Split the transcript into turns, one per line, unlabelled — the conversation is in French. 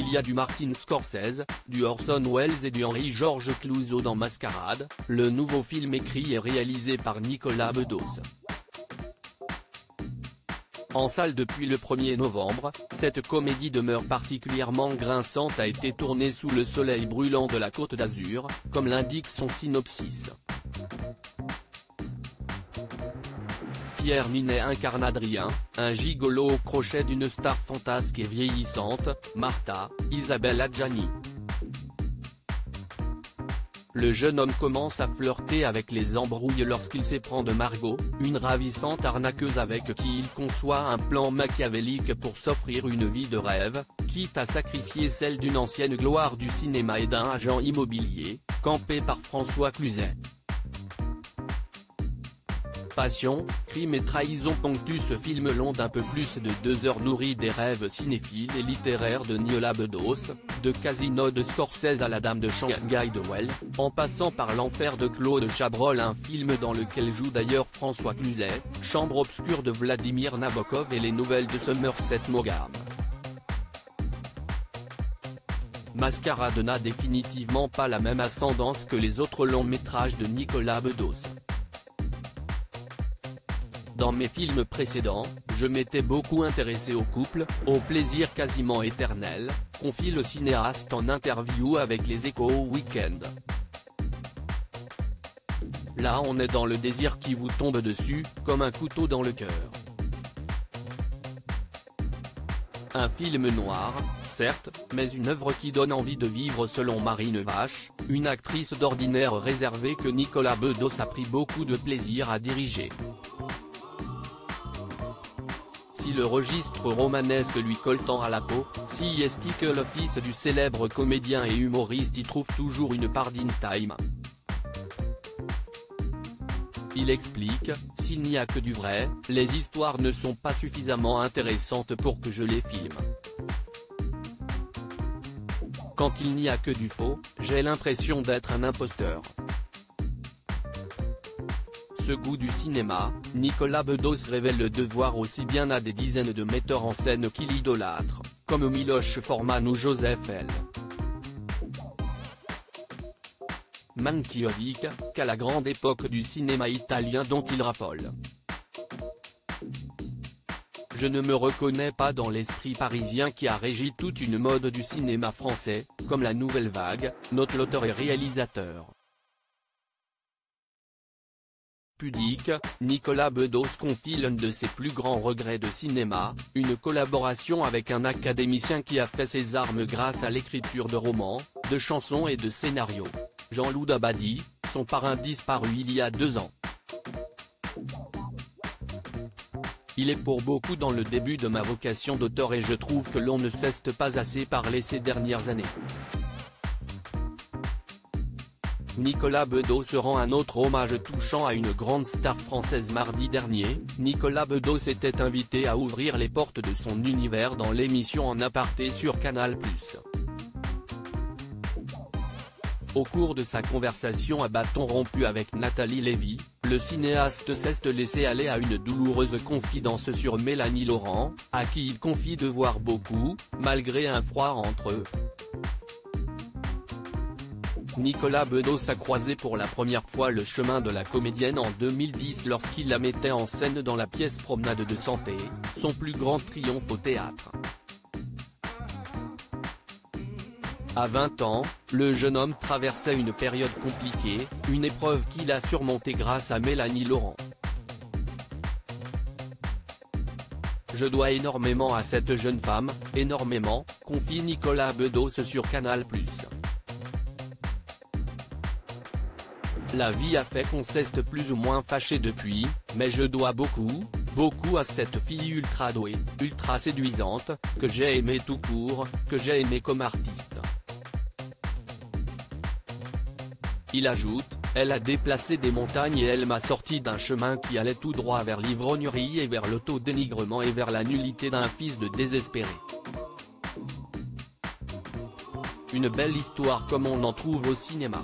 Il y a du Martin Scorsese, du Orson Welles et du Henry George Clouzot dans Mascarade, le nouveau film écrit et réalisé par Nicolas Bedos. En salle depuis le 1er novembre, cette comédie demeure particulièrement grinçante a été tournée sous le soleil brûlant de la Côte d'Azur, comme l'indique son synopsis. Pierre Ninet incarne Adrien, un gigolo au crochet d'une star fantasque et vieillissante, Martha, Isabelle Adjani. Le jeune homme commence à flirter avec les embrouilles lorsqu'il s'éprend de Margot, une ravissante arnaqueuse avec qui il conçoit un plan machiavélique pour s'offrir une vie de rêve, quitte à sacrifier celle d'une ancienne gloire du cinéma et d'un agent immobilier, campé par François Cluzet. Passion, crime et trahison ponctuent ce film long d'un peu plus de 2 heures nourri des rêves cinéphiles et littéraires de Nicolas Bedos, de Casino de Scorsese à La Dame de Shanghai de Well, en passant par L'Enfer de Claude Chabrol, un film dans lequel joue d'ailleurs François Cluzet, Chambre obscure de Vladimir Nabokov et Les Nouvelles de Somerset Maugham. Mascarade n'a définitivement pas la même ascendance que les autres longs métrages de Nicolas Bedos. Dans mes films précédents, je m'étais beaucoup intéressé au couple, au plaisir quasiment éternel, confie le cinéaste en interview avec Les Échos au Week-end. Là on est dans le désir qui vous tombe dessus, comme un couteau dans le cœur. Un film noir, certes, mais une œuvre qui donne envie de vivre selon Marine Vache, une actrice d'ordinaire réservée que Nicolas Bedos a pris beaucoup de plaisir à diriger. Si le registre romanesque lui colle tant à la peau, si est-ce que l'office du célèbre comédien et humoriste y trouve toujours une part d'in-time. Il explique, s'il n'y a que du vrai, les histoires ne sont pas suffisamment intéressantes pour que je les filme. Quand il n'y a que du faux, j'ai l'impression d'être un imposteur. Ce goût du cinéma, Nicolas Bedos révèle le devoir aussi bien à des dizaines de metteurs en scène qu'il idolâtre, comme Miloš Forman ou Joseph L. Mankiewicz, qu'à la grande époque du cinéma italien dont il raffole. Je ne me reconnais pas dans l'esprit parisien qui a régi toute une mode du cinéma français, comme la nouvelle vague, note l'auteur et réalisateur. Pudique, Nicolas Bedos confie l'un de ses plus grands regrets de cinéma, une collaboration avec un académicien qui a fait ses armes grâce à l'écriture de romans, de chansons et de scénarios. Jean-Loup Dabadi, son parrain disparu il y a 2 ans. Il est pour beaucoup dans le début de ma vocation d'auteur et je trouve que l'on ne cesse pas assez parler ces dernières années. Nicolas Bedos se rend un autre hommage touchant à une grande star française mardi dernier. Nicolas Bedos était invité à ouvrir les portes de son univers dans l'émission En aparté sur Canal+. Au cours de sa conversation à bâton rompu avec Nathalie Lévy, le cinéaste cesse de laisser aller à une douloureuse confidence sur Mélanie Laurent, à qui il confie de voir beaucoup, malgré un froid entre eux. Nicolas Bedos a croisé pour la première fois le chemin de la comédienne en 2010 lorsqu'il la mettait en scène dans la pièce Promenade de santé, son plus grand triomphe au théâtre. À 20 ans, le jeune homme traversait une période compliquée, une épreuve qu'il a surmontée grâce à Mélanie Laurent. Je dois énormément à cette jeune femme, énormément, confie Nicolas Bedos sur Canal+. La vie a fait qu'on s'est plus ou moins fâché depuis, mais je dois beaucoup à cette fille ultra douée, ultra séduisante, que j'ai aimée tout court, que j'ai aimée comme artiste. Il ajoute, elle a déplacé des montagnes et elle m'a sorti d'un chemin qui allait tout droit vers l'ivrognerie et vers l'autodénigrement et vers la nullité d'un fils de désespéré. Une belle histoire comme on en trouve au cinéma.